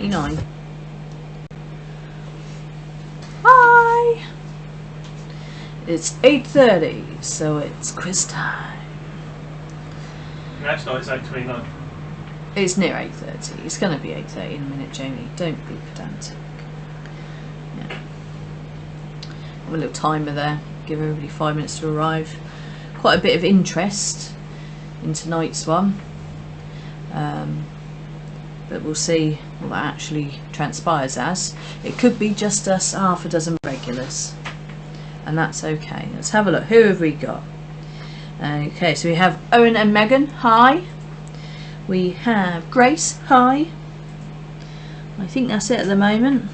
29. Hi! It's 8:30, so it's quiz time. That's not, it's 8:29. It's near 8:30. It's going to be 8:30 in a minute, Jamie. Don't be pedantic. Yeah. Have a little timer there. Give everybody 5 minutes to arrive. Quite a bit of interest in tonight's one. But we'll see what that actually transpires as. It could be just us half a dozen regulars. And that's okay. Let's have a look. Who have we got? Okay, so we have Owen and Megan. Hi. We have Grace. Hi. I think that's it at the moment.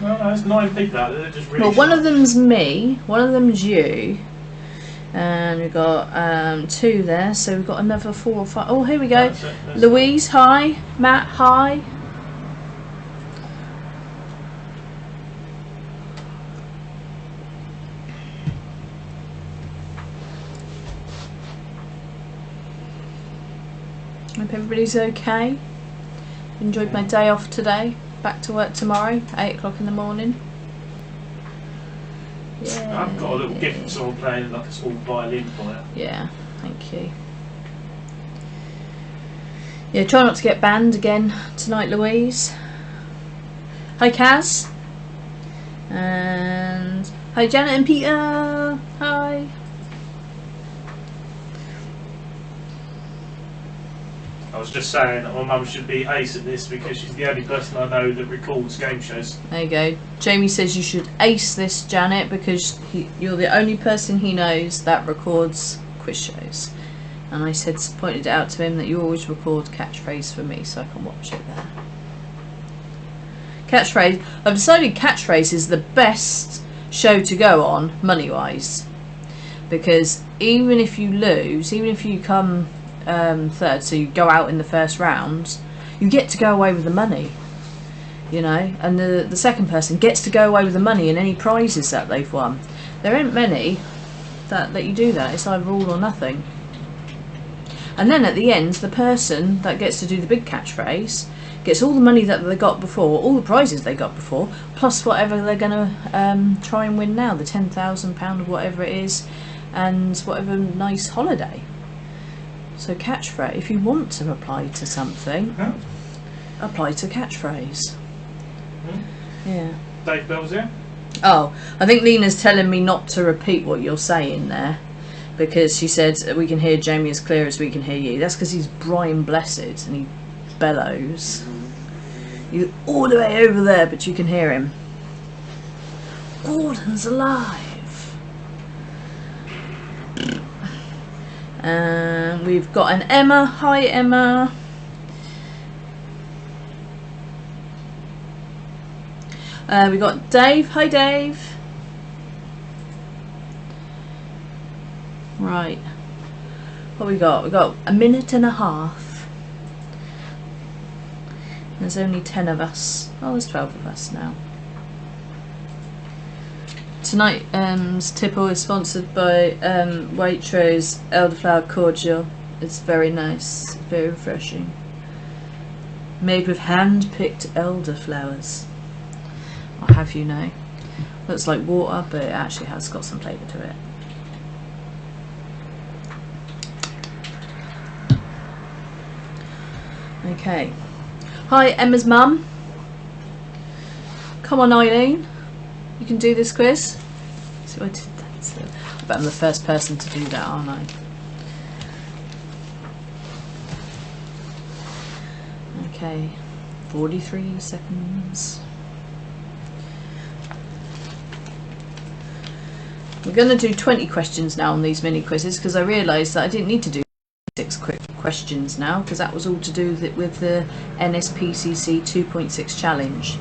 Well, there's 9 people out there. They're just really Well, one short. of them's me. One of them's you. And we've got 2 there. So we've got another 4 or 5. Oh, here we go. That's Louise. Hi. Matt. Hi. Hope everybody's okay. Enjoyed my day off today. Back to work tomorrow, 8 o'clock in the morning. Yeah. I've got a little gift for someone playing like a small violin for you. Yeah, thank you. Yeah, try not to get banned again tonight, Louise. Hi, Kaz. And hi, Janet and Peter. Hi. I was just saying that my mum should be ace at this because she's the only person I know that records game shows. There you go. Jamie says you should ace this, Janet, because you're the only person he knows that records quiz shows. And I pointed out to him that you always record Catchphrase for me, so I can watch it there. Catchphrase. I've decided Catchphrase is the best show to go on, money-wise, because even if you lose, even if you come third, so you go out in the first round, you get to go away with the money, you know, and the second person gets to go away with the money and any prizes that they've won. There ain't many that let you do that. It's either all or nothing. And then at the end, the person that gets to do the big catchphrase gets all the money that they got before, all the prizes they got before, plus whatever they're going to try and win now, the £10,000 or whatever it is, and whatever nice holiday. So catchphrase, if you want to apply to something, apply to catchphrase. Yeah. Dave Bell's here. Oh, I think Lena's telling me not to repeat what you're saying there, because she said we can hear Jamie as clear as we can hear you. That's because he's Brian Blessed and he bellows. He's all the way over there, but you can hear him. Gordon's alive. And we've got an Emma. Hi, Emma. We got Dave. Hi, Dave. Right. What we got? We got a minute and a half. There's only 10 of us. Oh, there's 12 of us now. Tonight's tipple is sponsored by Waitrose elderflower cordial. It's very nice, very refreshing. Made with hand-picked elderflowers. I'll have you know. Looks like water, but it actually has got some flavour to it. Okay. Hi, Emma's mum. Come on, Eileen. You can do this quiz. See what I did that. So I bet I'm the first person to do that, aren't I? Okay. 43 seconds. We're going to do 20 questions now on these mini quizzes because I realised that I didn't need to do 6 quick questions now because that was all to do with the NSPCC 2.6 challenge.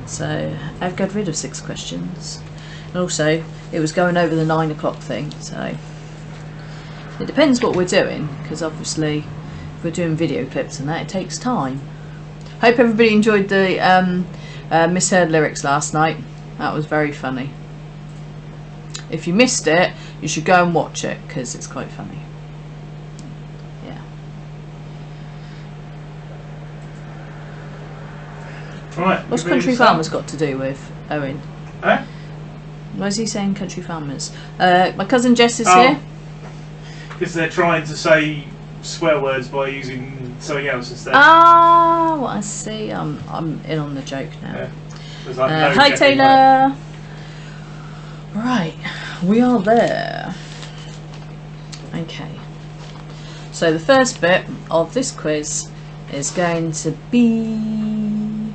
So I've got rid of 6 questions. And also it was going over the 9 o'clock thing, so it depends what we're doing, because obviously if we're doing video clips and that, it takes time. Hope everybody enjoyed the misheard lyrics last night. That was very funny. If you missed it, you should go and watch it because it's quite funny. Yeah. Right. What's Country Farmers got to do with Owen? Eh? Why is he saying Country Farmers? My cousin Jess is here. Because they're trying to say swear words by using something else instead. Ah, what I see. I'm in on the joke now. Yeah. There's like no hi, getting Taylor. Right, we are there. Okay. So the first bit of this quiz is going to be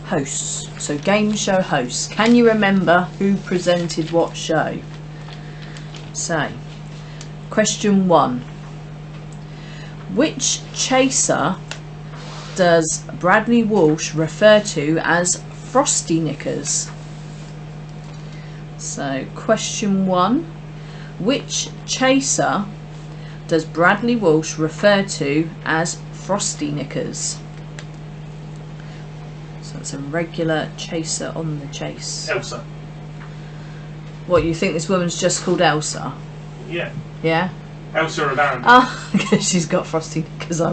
hosts. So game show hosts. Can you remember who presented what show? So, question 1. Which chaser does Bradley Walsh refer to as Frosty Knickers? So, question 1. Which chaser does Bradley Walsh refer to as Frosty Knickers? So it's a regular chaser on the chase. Elsa. What, you think this woman's just called Elsa? Yeah. Yeah? Elsa of Arendelle. Ah, because she's got Frosty Knickers on.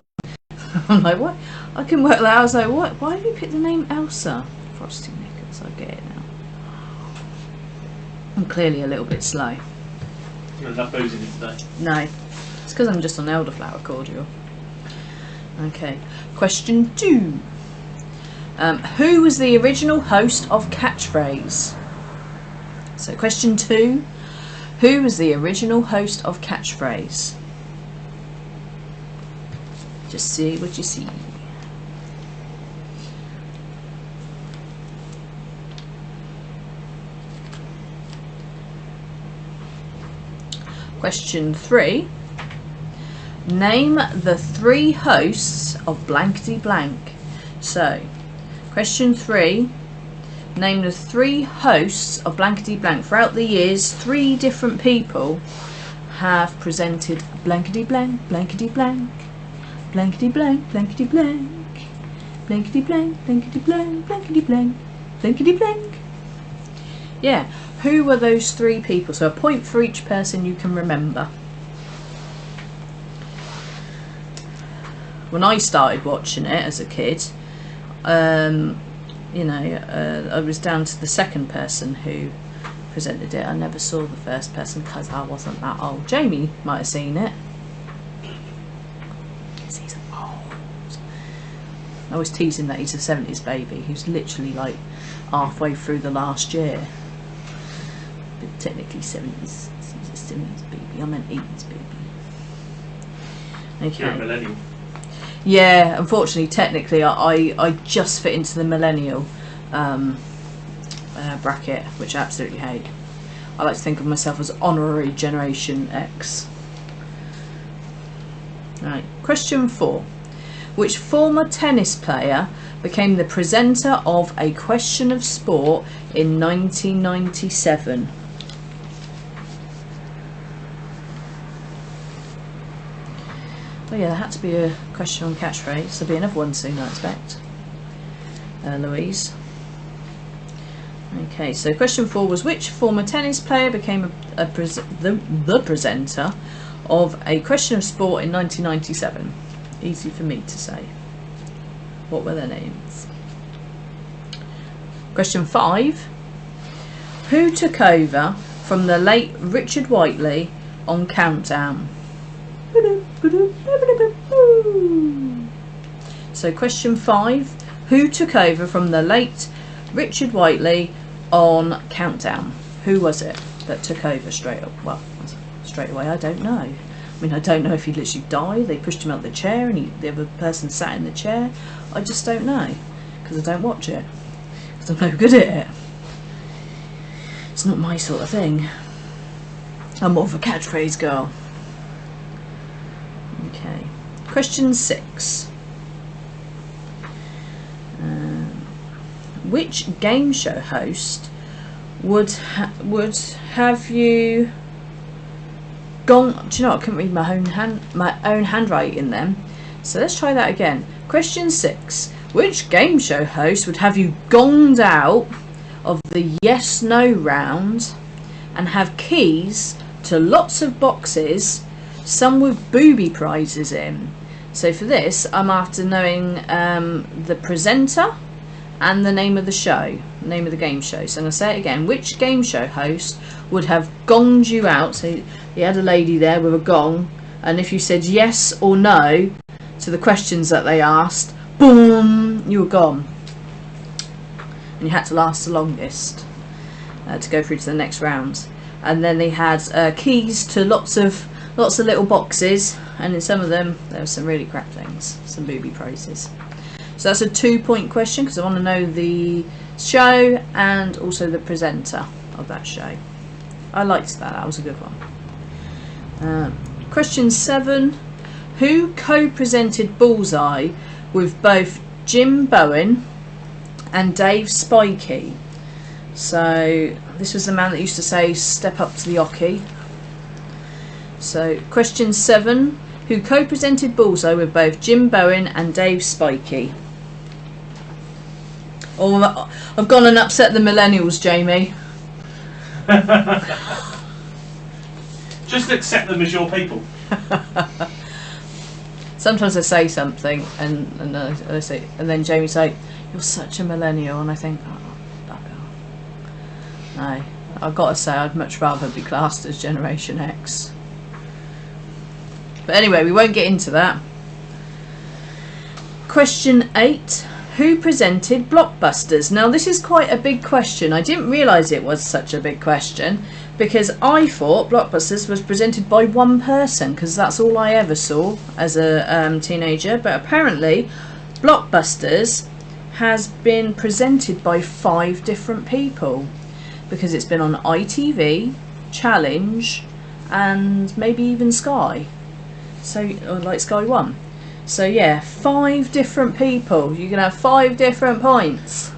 I'm like, what? I can work that out. I was like, what? Why have you picked the name Elsa? Frosty Knickers, I get it now. I'm clearly a little bit slow. You've got enough booze in it today. No, it's because I'm just on elderflower cordial. Okay, question 2. Who was the original host of Catchphrase? So question 2. Who was the original host of Catchphrase? Just see what you see. Question 3. Name the 3 hosts of blankety blank. So, question 3. Name the 3 hosts of blankety blank. Throughout the years, 3 different people have presented blankety blank, blankety blank, blankety blank, blankety blank, blankety blank, blankety blank, blankety blank, blankety blank. Yeah, who were those 3 people? So a point for each person you can remember. When I started watching it as a kid, you know, I was down to the second person who presented it. I never saw the first person because I wasn't that old. Jamie might have seen it. Because he's old. I was teasing that he's a 70s baby. He's literally like halfway through the last year. But technically 70s. He's a 70s baby. I meant 80s baby. Okay. You're a millennial. Yeah, unfortunately, technically, I just fit into the millennial bracket, which I absolutely hate. I like to think of myself as honorary Generation X. Right, question 4. Which former tennis player became the presenter of A Question of Sport in 1997? Oh yeah, there had to be a question on Catchphrase. There'll be another one soon, I expect. Louise. Okay, so question 4 was which former tennis player became the presenter of A Question of Sport in 1997? Easy for me to say. What were their names? Question 5. Who took over from the late Richard Whiteley on Countdown? So question 5. Who took over from the late Richard Whiteley on Countdown? Who was it that took over straight up? Well, straight away, I don't know. I mean, I don't know if he literally died, they pushed him out the chair and the other person sat in the chair. I just don't know, because I don't watch it. Because I'm no good at it. It's not my sort of thing. I'm more of a Catchphrase girl. Okay. Question 6. Which game show host would have you gone? Do you know what? I couldn't read my own handwriting then. So let's try that again. Question 6. Which game show host would have you gonged out of the yes/no round and have keys to lots of boxes, some with booby prizes in? So for this, I'm after knowing the presenter and the name of the show, the name of the game show. So I'm going to say it again. Which game show host would have gonged you out? So you had a lady there with a gong, and if you said yes or no to the questions that they asked, boom, you were gone. And you had to last the longest to go through to the next round. And then they had keys to lots of little boxes, and in some of them there were some really crap things, some booby prizes. So that's a 2-point question because I want to know the show and also the presenter of that show. I liked that. That was a good one. Question 7. Who co-presented Bullseye with both Jim Bowen and Dave Spikey? So this was the man that used to say "step up to the hockey." So question 7. Who co-presented Bullseye with both Jim Bowen and Dave Spikey? Oh, I've gone and upset the millennials, Jamie. Just accept them as your people. Sometimes I say something and I say, and then Jamie say, "You're such a millennial," and I think, oh, bugger. No, I've got to say I'd much rather be classed as Generation X. But anyway, we won't get into that. Question 8. Who presented Blockbusters? Now this is quite a big question. I didn't realise it was such a big question because I thought Blockbusters was presented by one person because that's all I ever saw as a teenager. But apparently Blockbusters has been presented by 5 different people because it's been on ITV, Challenge and maybe even Sky. So, or like Sky One. So yeah, 5 different people. You can have 5 different points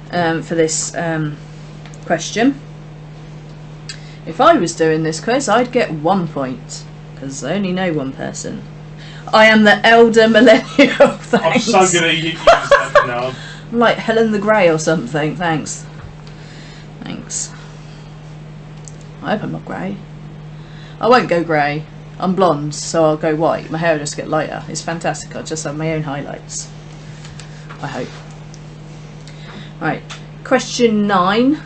for this question. If I was doing this quiz, I'd get 1 point because I only know one person. I am the elder millennial. Thanks. I'm so gonna use that now. I'm like Helen the Grey or something. Thanks. Thanks. I hope I'm not grey. I won't go grey. I'm blonde, so I'll go white. My hair will just get lighter. It's fantastic. I'll just have my own highlights. I hope. Right. Question 9.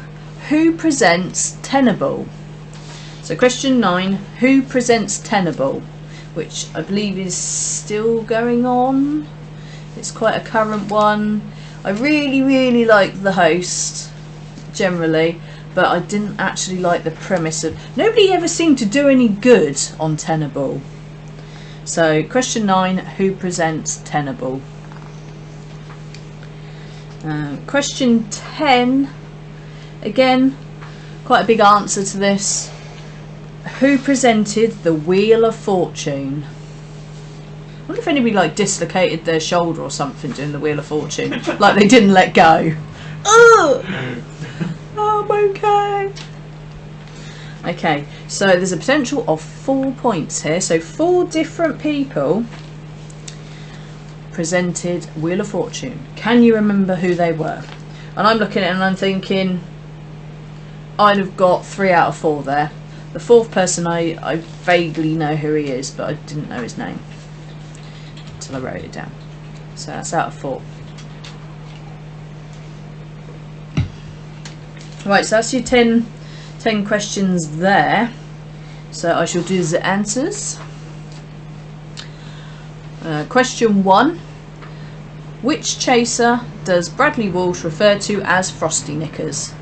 Who presents Tenable? So question 9. Who presents Tenable? Which I believe is still going on. It's quite a current one. I really like the host, generally. But I didn't actually like the premise of... Nobody ever seemed to do any good on Tenable. So, question 9, who presents Tenable? Question 10, again, quite a big answer to this. Who presented the Wheel of Fortune? I wonder if anybody like dislocated their shoulder or something doing the Wheel of Fortune. Like they didn't let go. Ugh! I'm okay. Okay, so there's a potential of 4 points here. So 4 different people presented Wheel of Fortune. Can you remember who they were? And I'm looking at it and I'm thinking I'd have got 3 out of 4 there. The 4th person I vaguely know who he is, but I didn't know his name until I wrote it down. So that's out of 4. Right, so that's your 10 questions there. So I shall do the answers. Question 1. Which chaser does Bradley Walsh refer to as Frosty Knickers?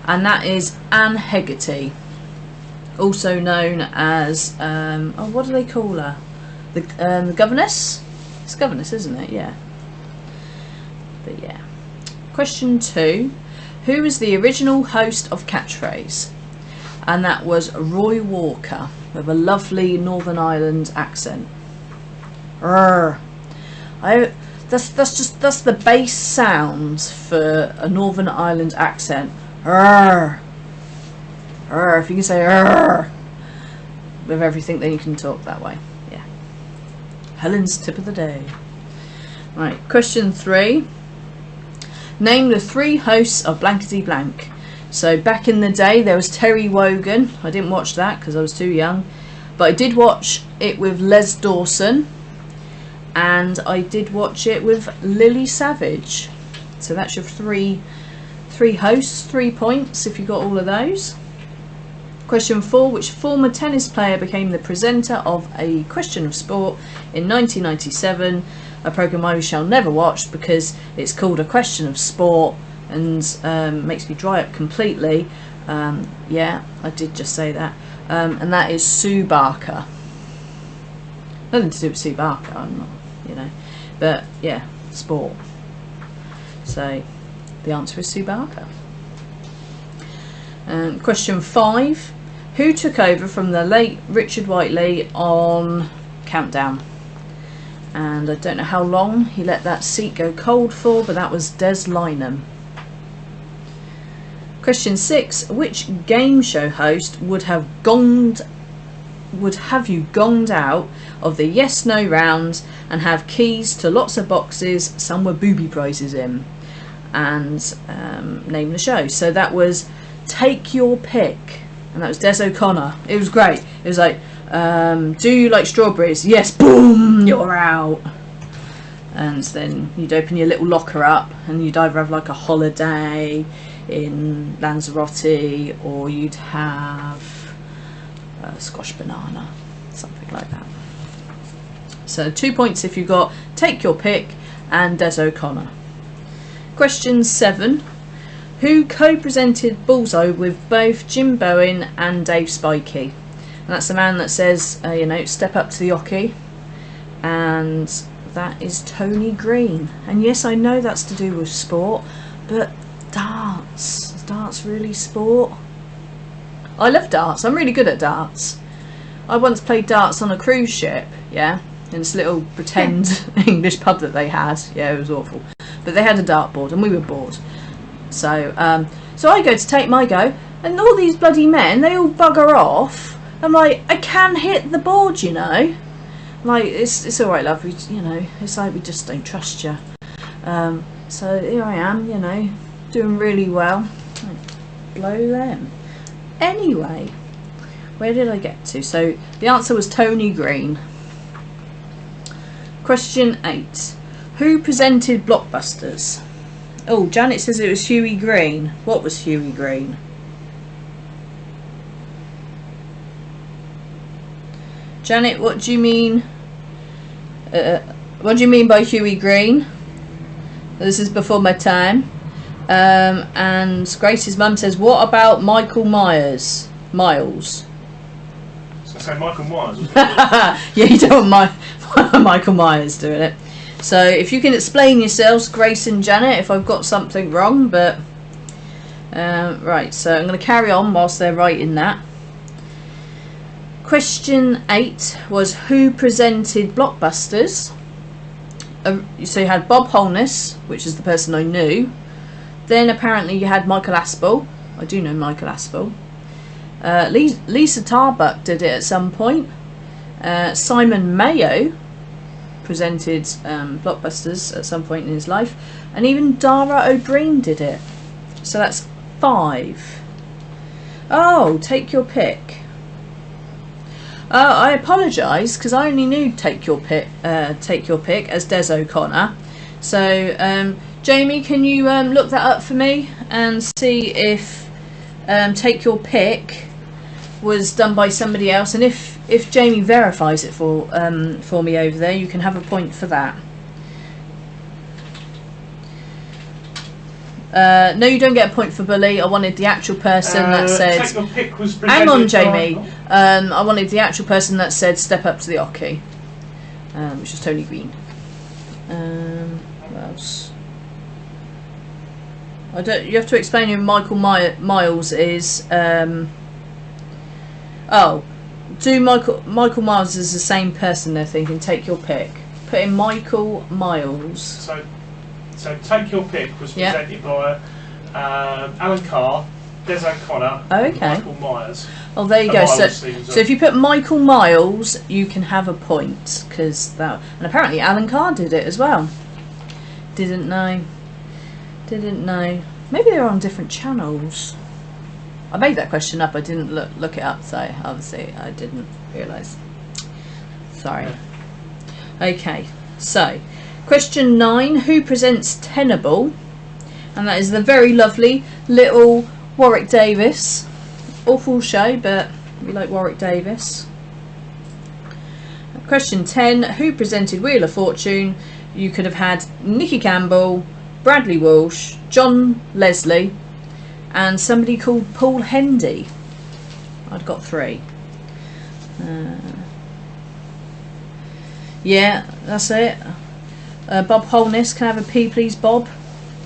And that is Anne Hegarty, also known as, oh, what do they call her? The governess? It's governess, isn't it? Yeah. But yeah. Question 2. Who was the original host of Catchphrase? And that was Roy Walker with a lovely Northern Ireland accent. That's the base sound for a Northern Ireland accent. If you can say with everything, then you can talk that way. Yeah. Helen's tip of the day. Right, question 3. Name the 3 hosts of Blankety Blank. So back in the day there was Terry Wogan. I didn't watch that because I was too young, but I did watch it with Les Dawson, and I did watch it with Lily Savage. So that's your three hosts, 3 points if you got all of those. Question 4. Which former tennis player became the presenter of A Question of Sport in 1997? A programme I shall never watch because it's called A Question of Sport and makes me dry up completely. Yeah, I did just say that. And that is Sue Barker. Nothing to do with Sue Barker, I'm not, you know. But yeah, sport. So the answer is Sue Barker. Question 5. Who took over from the late Richard Whiteley on Countdown? And I don't know how long he let that seat go cold for, but that was Des Lynam. Question 6. Which game show host would have you gonged out of the yes/no round and have keys to lots of boxes, some were booby prizes in? And name the show. So that was Take Your Pick, and that was Des O'Connor. It was great. It was like, do you like strawberries? Yes, boom, you're out. And then you'd open your little locker up and you'd either have like a holiday in Lanzarote or you'd have a squash banana, something like that. So 2 points if you got Take Your Pick and Des O'Connor. Question 7. Who co-presented Bullseye with both Jim Bowen and Dave Spikey? And that's the man that says, you know, step up to the oche. And that is Tony Green. And yes, I know that's to do with sport, but darts. Is darts really sport? I love darts. I'm really good at darts. I once played darts on a cruise ship, yeah, in this little pretend English pub that they had. Yeah, it was awful. But they had a dartboard and we were bored. So so I go to take my go, and all these bloody men, they all bugger off. I'm like, I can hit the board, you know. Like, it's all right, love. You know, it's like we just don't trust you. So here I am, you know, doing really well. Blow them. Anyway, where did I get to? So the answer was Tony Green. Question 8. Who presented Blockbusters? Oh, Janet says it was Hughie Green. What was Hughie Green? Janet, what do you mean? What do you mean by Hughie Green? This is before my time. And Grace's mum says, what about Michael Myers? Miles. So I say Michael Myers. Yeah, you don't want Michael Myers doing it. So if you can explain yourselves, Grace and Janet, if I've got something wrong, but right, so I'm going to carry on whilst they're writing that. Question 8 was who presented Blockbusters. So you had Bob Holness, which is the person I knew. Then apparently you had Michael Aspel. I do know Michael Aspel. Lisa Tarbuck did it at some point. Simon Mayo presented Blockbusters at some point in his life, and even Dara O'Brien did it. So that's 5. Oh, Take Your Pick. I apologise because I only knew Take Your Pick as Des O'Connor. So Jamie, can you look that up for me and see if Take Your Pick was done by somebody else, and if Jamie verifies it for me over there, you can have a point for that. No, you don't get a point for Bully. I wanted the actual person that said. Take Your Pick was Hang on, Jamie. I wanted the actual person that said step up to the oche, which is Tony Green. What else? I don't. You have to explain who Michael Miles is. Oh, do Michael Miles is the same person they're thinking? Take Your Pick. Put in Michael Miles. So Take Your Pick was presented by Alan Carr, Des O'Connor, and Michael Myers. Oh, there you go. So if you put Michael Miles, you can have a point, because that. And apparently Alan Carr did it as well. Didn't know. Maybe they're on different channels. I made that question up. I didn't look it up, so obviously I didn't realise. Sorry. Okay, so question 9. Who presents Tenable? And that is the very lovely little Warwick Davis. Awful show, but we like Warwick Davis. Question 10. Who presented Wheel of Fortune? You could have had Nicky Campbell, Bradley Walsh, John Leslie, and somebody called Paul Hendy. I'd got 3. Yeah, that's it. Bob Holness, can I have a P please, Bob?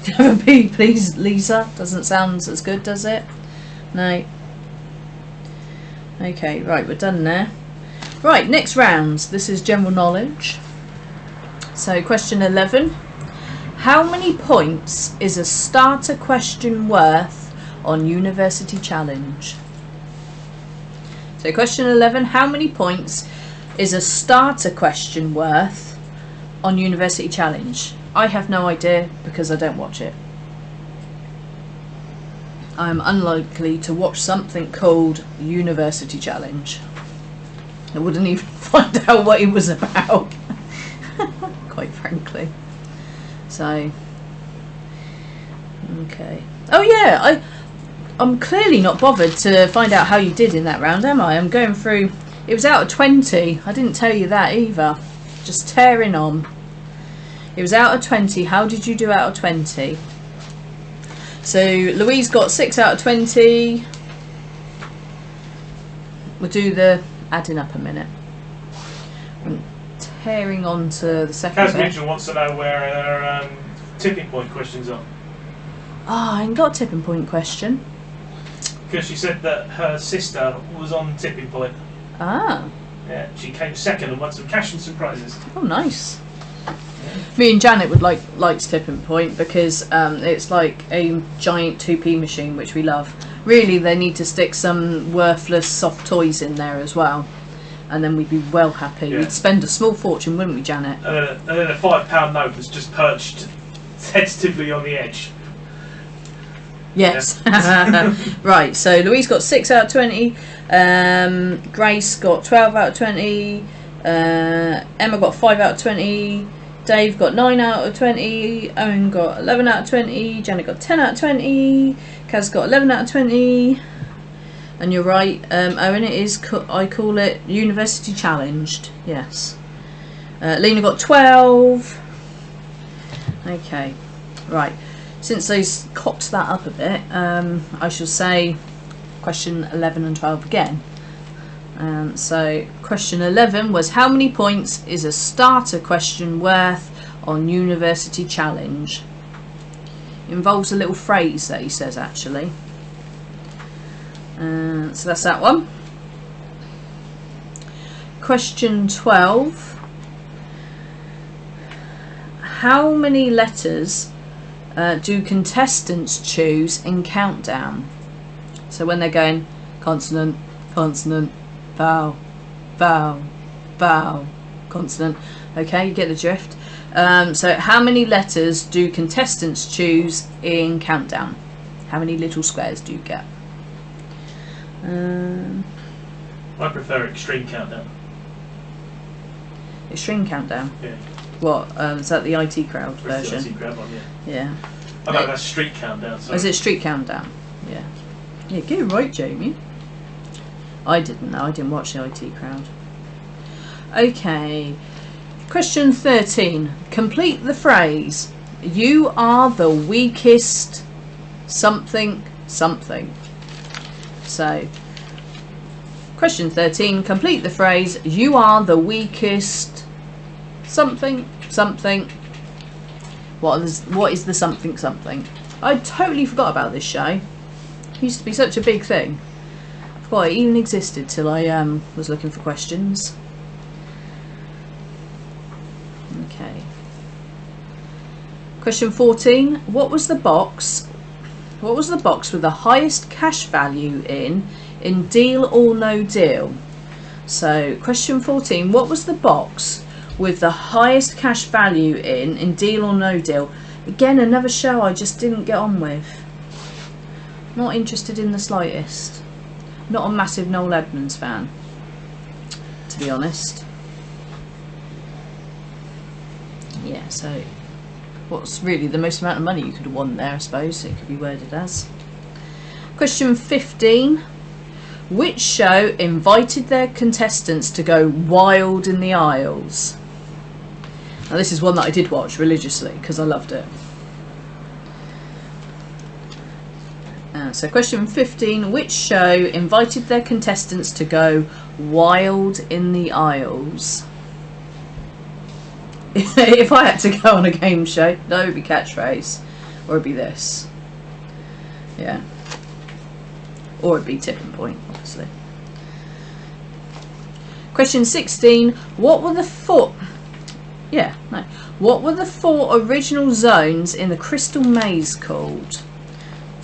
Can I have a P please, Lisa? Doesn't sound as good, does it? No. Okay, right, we're done there. Right, next round. This is general knowledge. So question 11. How many points is a starter question worth on University Challenge? So question 11. How many points is a starter question worth on University Challenge? I have no idea because I don't watch it. I'm unlikely to watch something called University Challenge. I wouldn't even find out what it was about, quite frankly. So, okay. Oh yeah, I'm clearly not bothered to find out how you did in that round, am I? I'm going through. It was out of 20. I didn't tell you that either. just tearing on. It was out of 20. How did you do out of 20? So Louise got 6 out of 20. We'll do the adding up a minute. I'm tearing on to the second Kaz bit. Mitchell wants to know where her tipping point questions are. I ain't got a tipping point question. Because she said that her sister was on tipping point. Ah. Yeah, she came second and won some cash and some prizes. Oh, nice. Me and Janet would likes tipping point because it's like a giant 2p machine, which we love. Really, they need to stick some worthless soft toys in there as well, and then we'd be well happy. Yeah. We'd spend a small fortune, wouldn't we, Janet? And then a £5 note was just perched tentatively on the edge. Yes. Yeah. Right, so Louise got 6 out of 20, Grace got 12 out of 20, Emma got 5 out of 20, Dave got 9 out of 20, Owen got 11 out of 20, Janet got 10 out of 20, Kaz got 11 out of 20, and you're right, Owen, it is, I call it University Challenged, yes. Lena got 12. Okay, right. Since those cocked that up a bit, I shall say question 11 and 12 again. So question 11 was, how many points is a starter question worth on University Challenge? Involves a little phrase that he says, actually. So that's that one. Question 12. How many letters do contestants choose in countdown? So when they're going consonant, consonant, vowel, vowel, vowel, consonant. Okay, you get the drift. So how many letters do contestants choose in countdown? How many little squares do you get? I prefer extreme countdown. Extreme countdown? Yeah. What? Is that the IT crowd version? The IT crowd one, yeah. Yeah. Oh no, that's street countdown. Sorry. Is it street countdown? Yeah. Yeah, get it right, Jamie. I didn't know. I didn't watch the IT crowd. Okay. Question 13. Complete the phrase. You are the weakest something something. So, question 13. Complete the phrase. You are the weakest something something. What is the something something? I totally forgot about this show. It used to be such a big thing. I forgot it even existed till I was looking for questions. Okay. Question 14. What was the box with the highest cash value in Deal or No Deal? So, question 14. What was the box with the highest cash value in Deal or No Deal? Again, another show I just didn't get on with. Not interested in the slightest. Not a massive Noel Edmonds fan, to be honest. Yeah, so what's really the most amount of money you could have won there, I suppose it could be worded as. Question 15. Which show invited their contestants to go wild in the aisles? Now this is one that I did watch religiously because I loved it. So question 15. Which show invited their contestants to go wild in the aisles? If I had to go on a game show, that would be Catchphrase, or it'd be this. Yeah. Or it'd be Tipping Point, obviously. Question 16. What were the four original zones in the Crystal Maze called?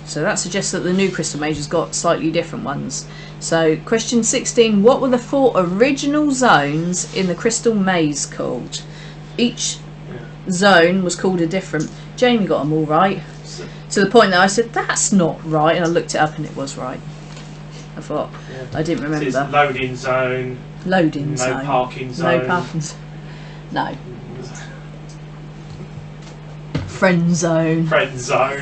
So that suggests that the new Crystal Maze has got slightly different ones. So question 16. What were the 4 original zones in the Crystal Maze called? Each zone was called a different. Jamie got them all right. To the point that I said, that's not right. And I looked it up and it was right. I thought, I didn't remember. It's loading zone. Loading zone. No parking zone. No parking zone. No. Friend zone. Friend zone.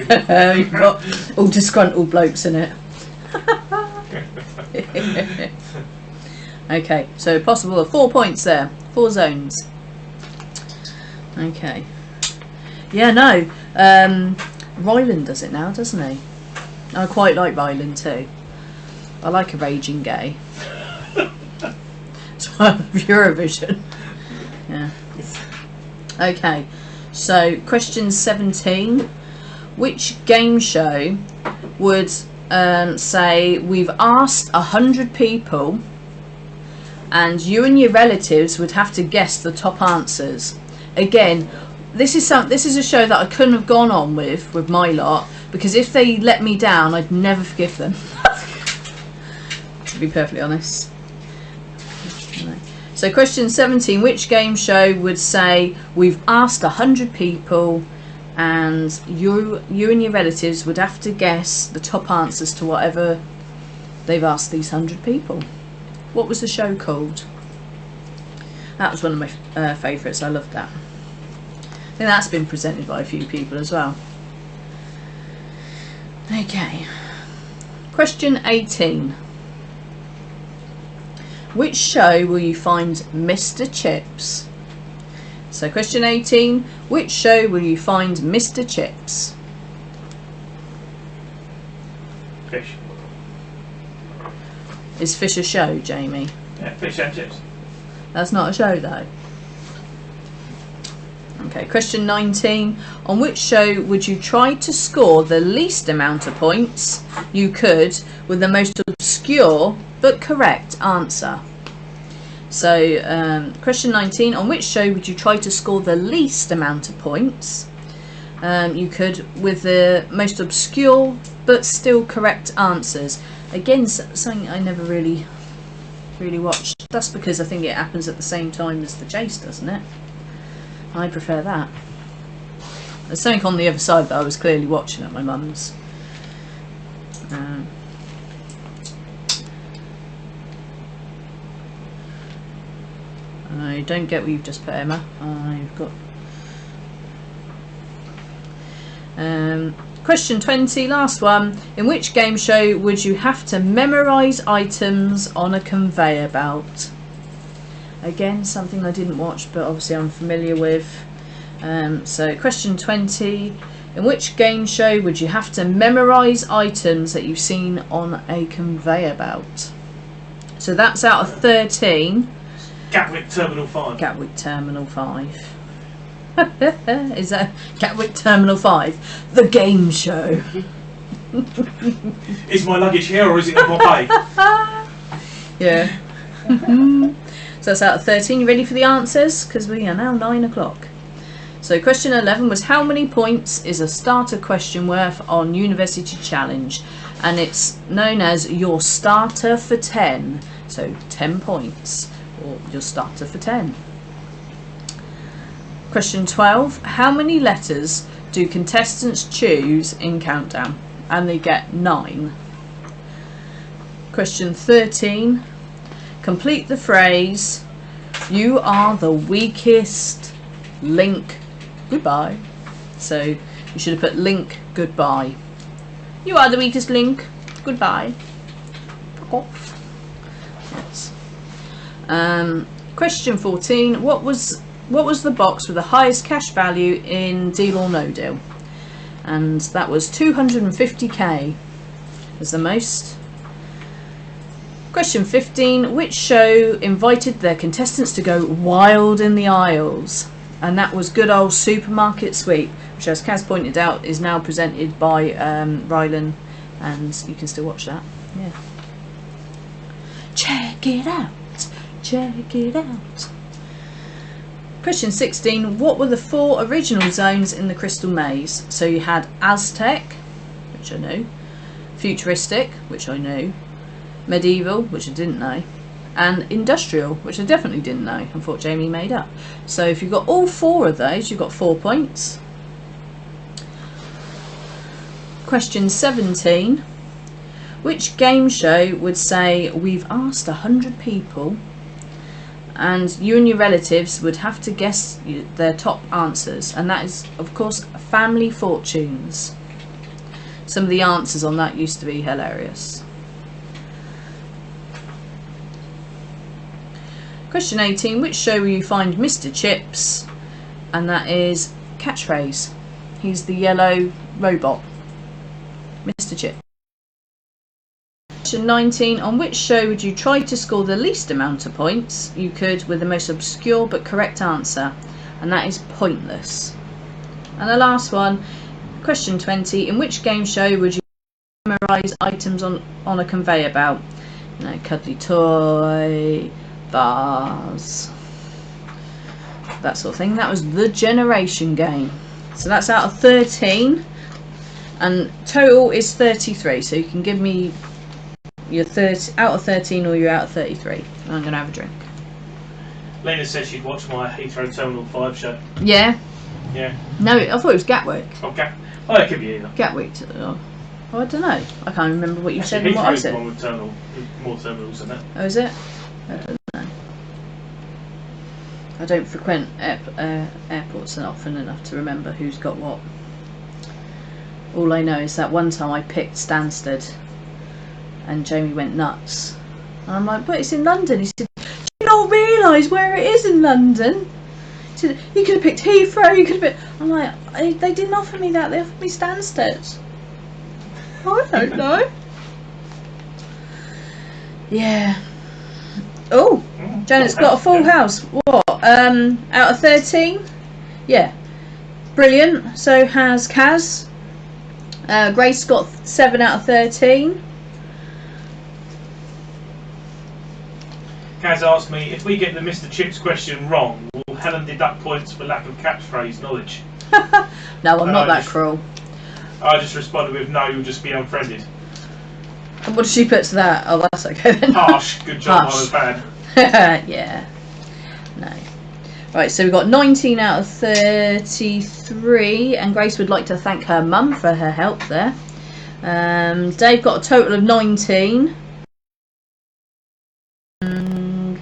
You've got all disgruntled blokes in it. Okay, so possible of 4 points there. 4 zones. Okay. Yeah, no. Ryland does it now, doesn't he? I quite like Ryland too. I like a raging gay. It's one of Eurovision. Yeah. Okay. So, question 17. Which game show would say we've asked 100 people and you and your relatives would have to guess the top answers? Again, this is a show that I couldn't have gone on with my lot, because if they let me down, I'd never forgive them. To be perfectly honest. So question 17, which game show would say we've asked 100 people and you and your relatives would have to guess the top answers to whatever they've asked these 100 people? What was the show called? That was one of my favourites. I loved that. I think that's been presented by a few people as well. Okay. Question 18. Which show will you find Mr. Chips? So question 18. Which show will you find Mr. Chips? Fish. Is Fish a show, Jamie? Yeah, Fish and Chips. That's not a show though. Okay, question 19. On which show would you try to score the least amount of points you could with the most obscure but correct answer? So, question 19. On which show would you try to score the least amount of points you could with the most obscure but still correct answers? Again, something I never really watched. That's because I think it happens at the same time as The Chase, doesn't it? I prefer that. There's something on the other side that I was clearly watching at my mum's. I don't get what you've just put, Emma. I've got... Question 20, last one. In which game show would you have to memorise items on a conveyor belt? Again, something I didn't watch, but obviously I'm familiar with. So, question 20. In which game show would you have to memorise items that you've seen on a conveyor belt? So that's out of 13. Gatwick Terminal 5. Gatwick Terminal 5. Is that Gatwick Terminal 5? The game show. Is my luggage here or is it in my bag? Yeah. So that's out of 13. You ready for the answers? Because we are now 9 o'clock. So question 11 was how many points is a starter question worth on University Challenge? And it's known as your starter for 10. So 10 points. Or your starter for 10. Question 12. How many letters do contestants choose in Countdown? And they get 9. Question 13. Complete the phrase, you are the weakest link, goodbye. So you should have put link, goodbye. You are the weakest link, goodbye. Fuck off. Yes. Question 14. What was the box with the highest cash value in Deal or No Deal? And that was 250k as the most. Question 15. Which show invited their contestants to go wild in the aisles? And that was good old Supermarket Sweep, which, as Kaz pointed out, is now presented by Rylan, and you can still watch that. Yeah. Check it out. Check it out. Question 16. What were the 4 original zones in the Crystal Maze? So you had Aztec, which I knew, Futuristic, which I knew, Medieval, which I didn't know, and Industrial, which I definitely didn't know and thought Jamie made up. So if you've got all 4 of those, you've got 4 points. Question 17. Which game show would say we've asked 100 people and you and your relatives would have to guess their top answers? And that is, of course, Family Fortunes. Some of the answers on that used to be hilarious. Question 18. Which show will you find Mr. Chips? and that is catchphrase. He's the yellow robot, Mr. Chip. Question 19. On which show would you try to score the least amount of points you could with the most obscure but correct answer? And that is Pointless. And the last one, question 20. In which game show would you memorise items on a conveyor belt? You know, cuddly toy, vase, that sort of thing. That was the Generation Game. So that's out of 13. And total is 33. So you can give me your out of 13 or you're out of 33. I'm going to have a drink. Lena said she'd watch my Heathrow Terminal 5 show. Yeah? Yeah. No, I thought it was Gatwick. Okay. Oh, it could be either. Gatwick. Oh, I don't know. I can't remember what you said and what I said. One with more terminals than that. Oh, is it? I don't know. I don't frequent airports often enough to remember who's got what. All I know is that one time I picked Stansted and Jamie went nuts. And I'm like, but it's in London. He said, do you not realise where it is in London? He said, you could have picked Heathrow, you could have picked... I'm like, they didn't offer me that, they offered me Stansted. I don't know. Yeah. Oh, Janet's got a full house. What? Out of 13? Yeah. Brilliant. So has Kaz. Grace got 7 out of 13. Kaz asked me, if we get the Mr. Chips question wrong, will Helen deduct points for lack of catchphrase knowledge? No, I'm not that cruel. I just responded with, no, you'll just be unfriended. And what did she put to that? Oh, that's okay then. Harsh. Good job, I was bad. Yeah. No. Right, so we've got 19 out of 33, and Grace would like to thank her mum for her help there. Dave got a total of 19.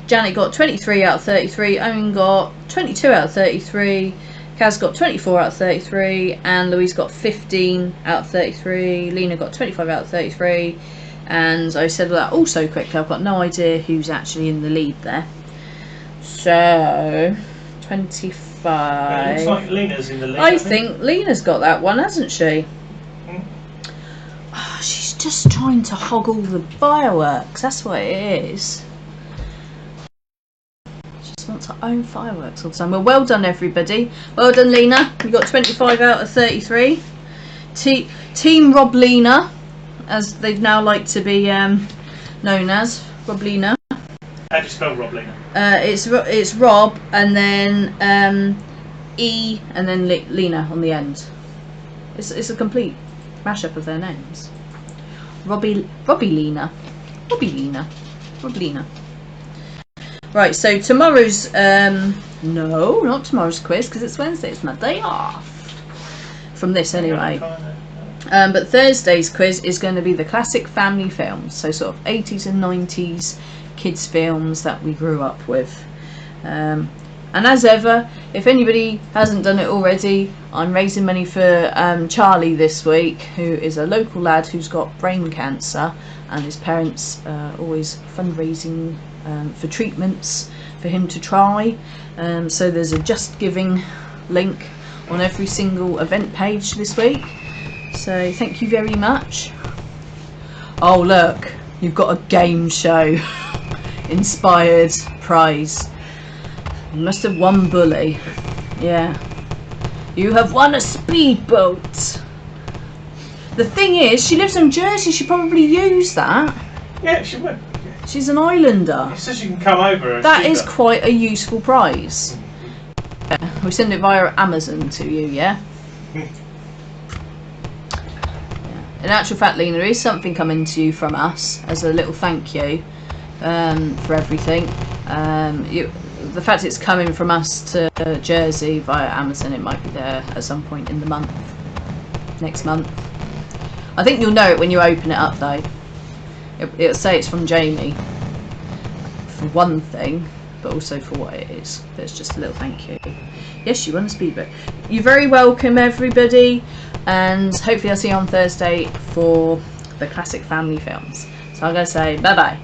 Janet got 23 out of 33. Owen got 22 out of 33. Kaz got 24 out of 33. And Louise got 15 out of 33. Lena got 25 out of 33. And I said that also quickly. I've got no idea who's actually in the lead there. So 25. It looks like Lena's in the lead. I think Lena's got that one, hasn't she? Oh, she's just trying to hog all the fireworks. That's what it is. She just wants her own fireworks all the time. Well done, everybody. Well done, Lena. You got 25 out of 33. Team Rob Lena, as they've now like to be known as. Rob Lena. How do you spell Rob Lena? It's Rob and then E and then Lena on the end. It's a complete mashup of their names. Robbie Lena. Robbie Lena. Rob Lena. Right, so tomorrow's no, not tomorrow's quiz because it's Wednesday. It's my day off from this anyway. But Thursday's quiz is going to be the classic family films, so sort of 80s and 90s kids films that we grew up with. And as ever, if anybody hasn't done it already, I'm raising money for Charlie this week, who is a local lad who's got brain cancer, and his parents always fundraising for treatments for him to try. So there's a Just Giving link on every single event page this week. So thank you very much. Oh look, you've got a game show inspired prize. You must have won Bully. Yeah. You have won a speedboat. The thing is, she lives in Jersey, she probably use that. Yeah, she would. Yeah. She's an islander. So she can come over. That is quite a useful prize. Yeah. We send it via Amazon to you, yeah? In actual fact, Lena, there is something coming to you from us as a little thank you for everything. The fact it's coming from us to Jersey via Amazon, it might be there at some point in the month, next month. I think you'll know it when you open it up though. It'll say it's from Jamie for one thing, but also for what it is. But it's just a little thank you. Yes, you won a speedboat. You're very welcome, everybody, and hopefully I'll see you on Thursday for the classic family films. So I'm going to say bye bye.